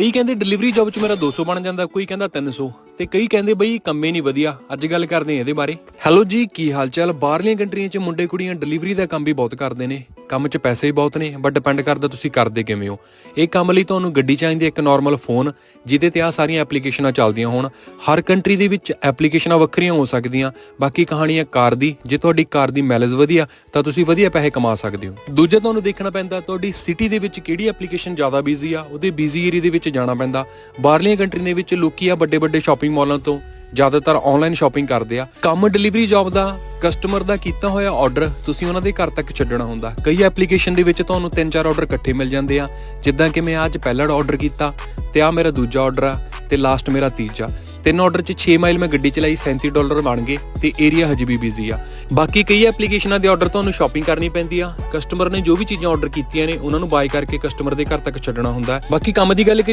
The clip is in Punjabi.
ਕਈ ਕਹਿੰਦੇ ਡਿਲੀਵਰੀ ਜੌਬ 'ਚ ਮੇਰਾ 200 ਬਣ ਜਾਂਦਾ, ਕੋਈ ਕਹਿੰਦਾ 300 ਤੇ ਕਈ ਕਹਿੰਦੇ ਬਈ ਕੰਮ ਹੀ ਨਹੀਂ ਵਧੀਆ। ਅੱਜ ਗੱਲ ਕਰਦੇ ਆ ਇਹਦੇ ਬਾਰੇ। ਹੈਲੋ ਜੀ, ਕੀ ਹਾਲ ਚਾਲ। ਬਾਹਰਲੀਆਂ ਕੰਟਰੀਆਂ 'ਚ ਮੁੰਡੇ ਕੁੜੀਆਂ ਡਿਲੀਵਰੀ ਦਾ ਕੰਮ ਵੀ ਬਹੁਤ ਕਰਦੇ ਨੇ। ਕੰਮ 'ਚ ਪੈਸੇ ਵੀ ਬਹੁਤ ਨੇ, ਬਟ ਡਿਪੈਂਡ ਕਰਦਾ ਤੁਸੀਂ ਕਰਦੇ ਕਿਵੇਂ ਹੋ। ਇਹ ਕੰਮ ਲਈ ਤੁਹਾਨੂੰ ਗੱਡੀ ਚਾਹੀਦੀ ਹੈ, ਇੱਕ ਨਾਰਮਲ ਫੋਨ ਜਿਹਦੇ ਤੇ ਆ ਸਾਰੀਆਂ ਐਪਲੀਕੇਸ਼ਨਾਂ ਚੱਲਦੀਆਂ ਹੋਣ। ਹਰ ਕੰਟਰੀ ਦੇ ਵਿੱਚ ਐਪਲੀਕੇਸ਼ਨਾਂ ਵੱਖਰੀਆਂ ਹੋ ਸਕਦੀਆਂ। ਬਾਕੀ ਕਹਾਣੀ ਹੈ ਕਾਰ ਦੀ। ਜੇ ਤੁਹਾਡੀ ਕਾਰ ਦੀ ਮਾਈਲੇਜ ਵਧੀਆ ਤਾਂ ਤੁਸੀਂ ਵਧੀਆ ਪੈਸੇ ਕਮਾ ਸਕਦੇ ਹੋ। ਦੂਜਾ ਤੁਹਾਨੂੰ ਦੇਖਣਾ ਪੈਂਦਾ ਤੁਹਾਡੀ ਸਿਟੀ ਦੇ ਵਿੱਚ ਕਿਹੜੀ ਐਪਲੀਕੇਸ਼ਨ ਜ਼ਿਆਦਾ ਬਿਜ਼ੀ ਆ, ਉਹਦੇ ਬਿਜ਼ੀ ਏਰੀਆ ਦੇ ਵਿੱਚ ਜਾਣਾ ਪੈਂਦਾ। ਬਾਹਰਲੀਆਂ ਕੰਟਰੀ ਦੇ ਵਿੱਚ ਲੋਕੀ ਆ ਵੱਡੇ ਸ਼ਾਪਿੰਗ ਮਾਲਾਂ ਤੋਂ ਜ਼ਿਆਦਾਤਰ ਆਨਲਾਈਨ ਸ਼ਾਪਿੰਗ ਕਰਦੇ ਆ। ਕੰਮ ਡਿਲੀਵਰੀ ਜੌਬ ਦਾ ਕਸਟਮਰ ਦਾ ਕੀਤਾ ਹੋਇਆ ਆਰਡਰ ਤੁਸੀਂ ਉਹਨਾਂ ਦੇ ਘਰ ਤੱਕ ਛੱਡਣਾ ਹੁੰਦਾ। ਕਈ ਐਪਲੀਕੇਸ਼ਨ ਦੇ ਵਿੱਚ ਤੁਹਾਨੂੰ 3-4 ਆਰਡਰ ਇਕੱਠੇ ਮਿਲ ਜਾਂਦੇ ਆ, ਜਿੱਦਾਂ ਕਿ ਮੈਂ ਅੱਜ ਪਹਿਲਾ ਆਰਡਰ ਕੀਤਾ ਤੇ ਆ ਮੇਰਾ ਦੂਜਾ ਆਰਡਰ ਆ ਤੇ ਲਾਸਟ ਮੇਰਾ ਤੀਜਾ। 3 ਆਰਡਰ 'ਚ 6 ਮਾਈਲ ਮੈਂ ਗੱਡੀ ਚਲਾਈ, $37 ਬਣ ਗਏ ਤੇ ਏਰੀਆ ਹਜੇ ਵੀ ਬਿਜ਼ੀ ਆ। ਬਾਕੀ ਕਈ ਐਪਲੀਕੇਸ਼ਨਾਂ ਦੇ ਆਰਡਰ ਤੁਹਾਨੂੰ ਸ਼ਾਪਿੰਗ ਕਰਨੀ ਪੈਂਦੀ ਆ। ਕਸਟਮਰ ਨੇ ਜੋ ਵੀ ਚੀਜ਼ਾਂ ਆਰਡਰ ਕੀਤੀਆਂ ਨੇ ਉਹਨਾਂ ਨੂੰ ਬਾਏ ਕਰਕੇ ਕਸਟਮਰ ਦੇ ਘਰ ਤੱਕ ਛੱਡਣਾ ਹੁੰਦਾ। ਬਾਕੀ ਕੰਮ ਦੀ ਗੱਲ ਕਰੀਏ